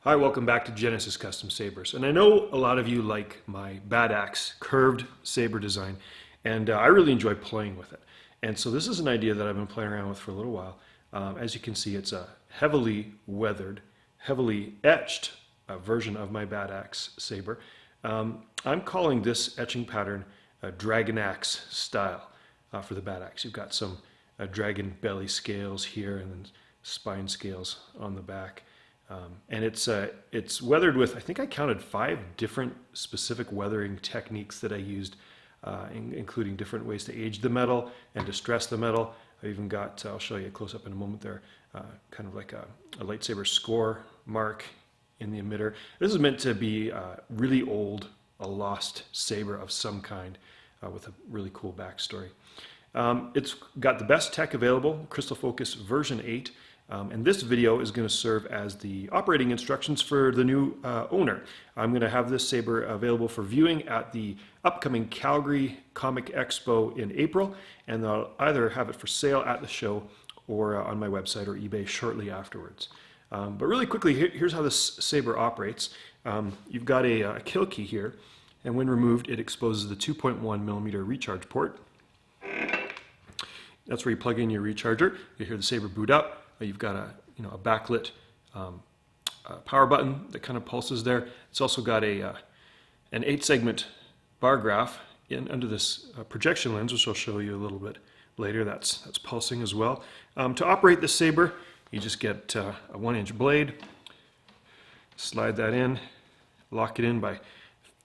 Hi, welcome back to Genesis Custom Sabers. And I know a lot of you like my Badaxx curved saber design, and I really enjoy playing with it. And so this is an idea that I've been playing around with for a little while. As you can see, it's a heavily weathered, heavily etched version of my Badaxx saber. I'm calling this etching pattern Dragonaxx style for the Badaxx. You've got some dragon belly scales here and then spine scales on the back. And it's weathered with, I think I counted 5 different specific weathering techniques that I used, including different ways to age the metal and distress the metal. I've even got, I'll show you a close up in a moment there, kind of like a lightsaber score mark in the emitter. This is meant to be really old, a lost saber of some kind with a really cool backstory. It's got the best tech available, Crystal Focus version 8. And this video is going to serve as the operating instructions for the new owner. I'm going to have this saber available for viewing at the upcoming Calgary Comic Expo in April, and I'll either have it for sale at the show or on my website or eBay shortly afterwards. But really quickly, here's how this saber operates. You've got a kill key here, and when removed, it exposes the 2.1mm recharge port. That's where you plug in your recharger. You hear the saber boot up. You've got a backlit power button that kind of pulses there. It's also got an 8-segment bar graph under this projection lens, which I'll show you a little bit later. That's pulsing as well. To operate the saber, you just get a 1-inch blade, slide that in, lock it in by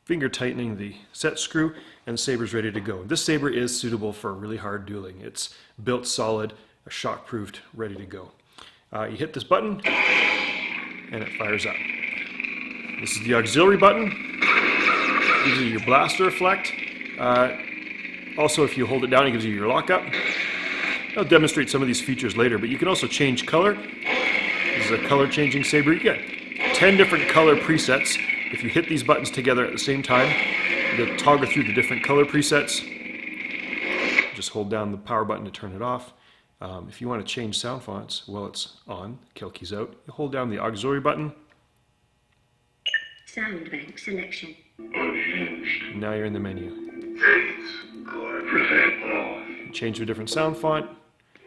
finger tightening the set screw, and the saber's ready to go. This saber is suitable for really hard dueling. It's built solid, shock-proofed, ready to go. You hit this button and it fires up. This is the auxiliary button. Gives you your blaster reflect. Also, if you hold it down, it gives you your lockup. I'll demonstrate some of these features later, but you can also change color. This is a color changing saber. You get 10 different color presets. If you hit these buttons together at the same time, you'll toggle through the different color presets. Just hold down the power button to turn it off. If you want to change sound fonts while it's on, kill key's out, you hold down the auxiliary button. Sound bank selection. Now you're in the menu. Change to a different sound font.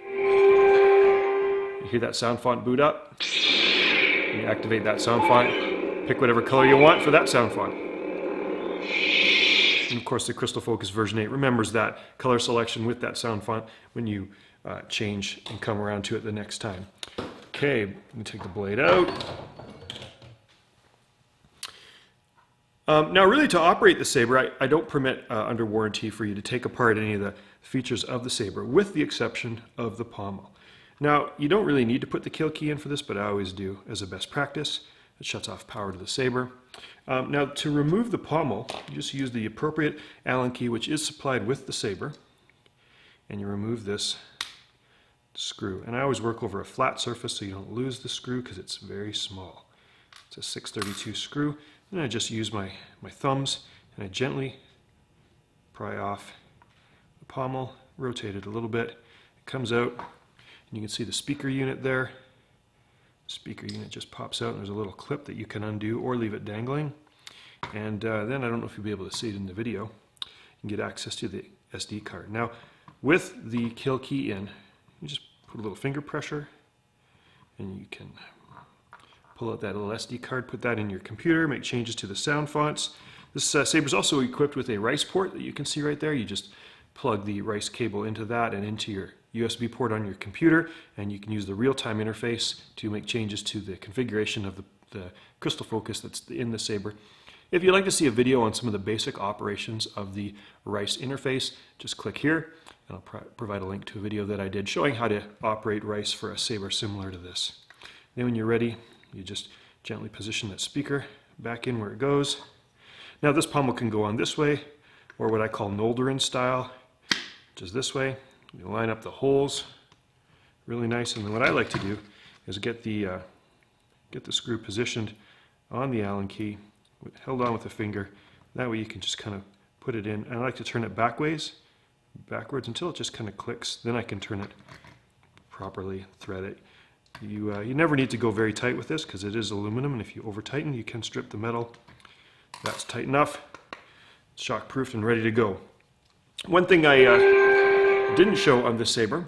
You hear that sound font boot up. You activate that sound font. Pick whatever color you want for that sound font. And of course, the Crystal Focus version 8 remembers that color selection with that sound font when you change and come around to it the next time. Okay, let me take the blade out. Now really to operate the saber, I don't permit under warranty for you to take apart any of the features of the saber, with the exception of the pommel. Now you don't really need to put the kill key in for this, but I always do as a best practice. It shuts off power to the saber. Now to remove the pommel, you just use the appropriate Allen key, which is supplied with the saber, and you remove this screw. And I always work over a flat surface so you don't lose the screw because it's very small. It's a 632 screw. And I just use my thumbs and I gently pry off the pommel, rotate it a little bit. It comes out and you can see the speaker unit there. The speaker unit just pops out and there's a little clip that you can undo or leave it dangling. And then I don't know if you'll be able to see it in the video. You can get access to the SD card. Now with the kill key in, you just put a little finger pressure and you can pull out that little SD card, put that in your computer, make changes to the sound fonts. This saber is also equipped with a R.I.C.E port that you can see right there. You just plug the R.I.C.E cable into that and into your USB port on your computer, and you can use the real-time interface to make changes to the configuration of the Crystal Focus that's in the saber. If you'd like to see a video on some of the basic operations of the R.I.C.E interface, just click here. And I'll provide a link to a video that I did showing how to operate R.I.C.E for a saber similar to this. Then when you're ready, you just gently position that speaker back in where it goes. Now this pommel can go on this way, or what I call Nolderin style, which is this way. You line up the holes really nice, and then what I like to do is get the screw positioned on the Allen key, held on with the finger. That way you can just kind of put it in. And I like to turn it backwards until it just kind of clicks. Then I can turn it properly, thread it. You never need to go very tight with this because it is aluminum, and if you over tighten you can strip the metal. That's tight enough, shock-proofed and ready to go. One thing I didn't show on this Saber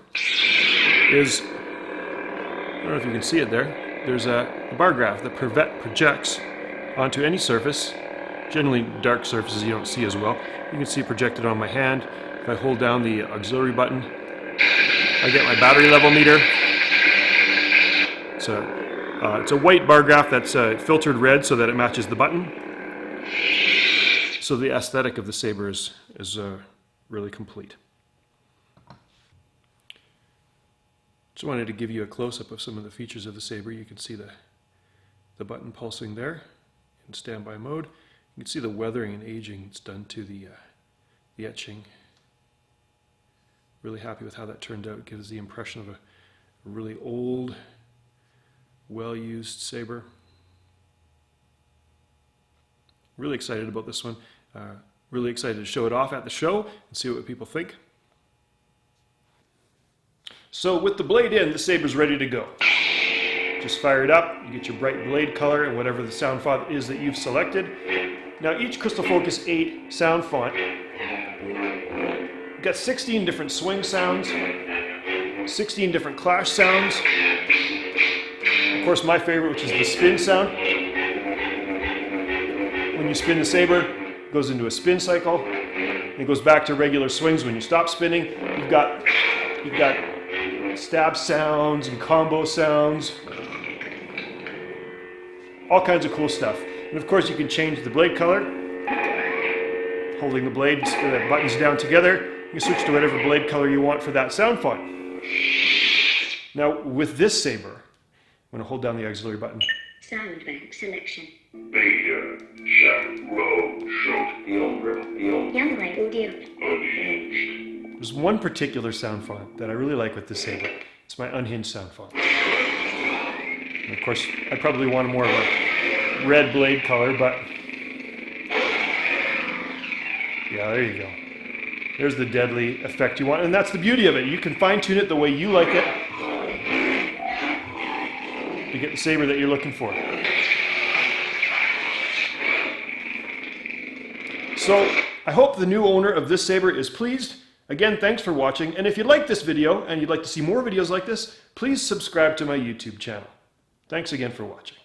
is, I don't know if you can see it there, there's a bar graph that projects onto any surface, generally dark surfaces you don't see as well. You can see it projected on my hand. If I hold down the auxiliary button, I get my battery level meter. It's a white bar graph that's filtered red so that it matches the button. So the aesthetic of the Saber is really complete. Just wanted to give you a close-up of some of the features of the Saber. You can see the button pulsing there in standby mode. You can see the weathering and aging it's done to the etching. Really happy with how that turned out. It gives the impression of a really old, well-used Saber. Really excited about this one. Really excited to show it off at the show and see what people think. So with the blade in, the Saber's ready to go. Just fire it up, you get your bright blade color and whatever the sound font is that you've selected. Now each Crystal Focus 8 sound font, you've got 16 different swing sounds, 16 different clash sounds. Of course my favorite, which is the spin sound. When you spin the Saber, it goes into a spin cycle. It goes back to regular swings when you stop spinning. You've got stab sounds and combo sounds. All kinds of cool stuff. And of course you can change the blade color. Holding the blades, the buttons down together, you can switch to whatever blade color you want for that sound font. Now with this Saber, I'm going to hold down the auxiliary button. Sound bank selection. Beta, shot, low, short, Young light audio. unhinged. There's one particular sound font that I really like with this Saber. It's my unhinged sound font. And of course, I probably want more of a red blade color, but yeah, there you go. There's the deadly effect you want, and that's the beauty of it. You can fine-tune it the way you like it to get the Saber that you're looking for. So, I hope the new owner of this Saber is pleased. Again, thanks for watching, and if you like this video and you'd like to see more videos like this, please subscribe to my YouTube channel. Thanks again for watching.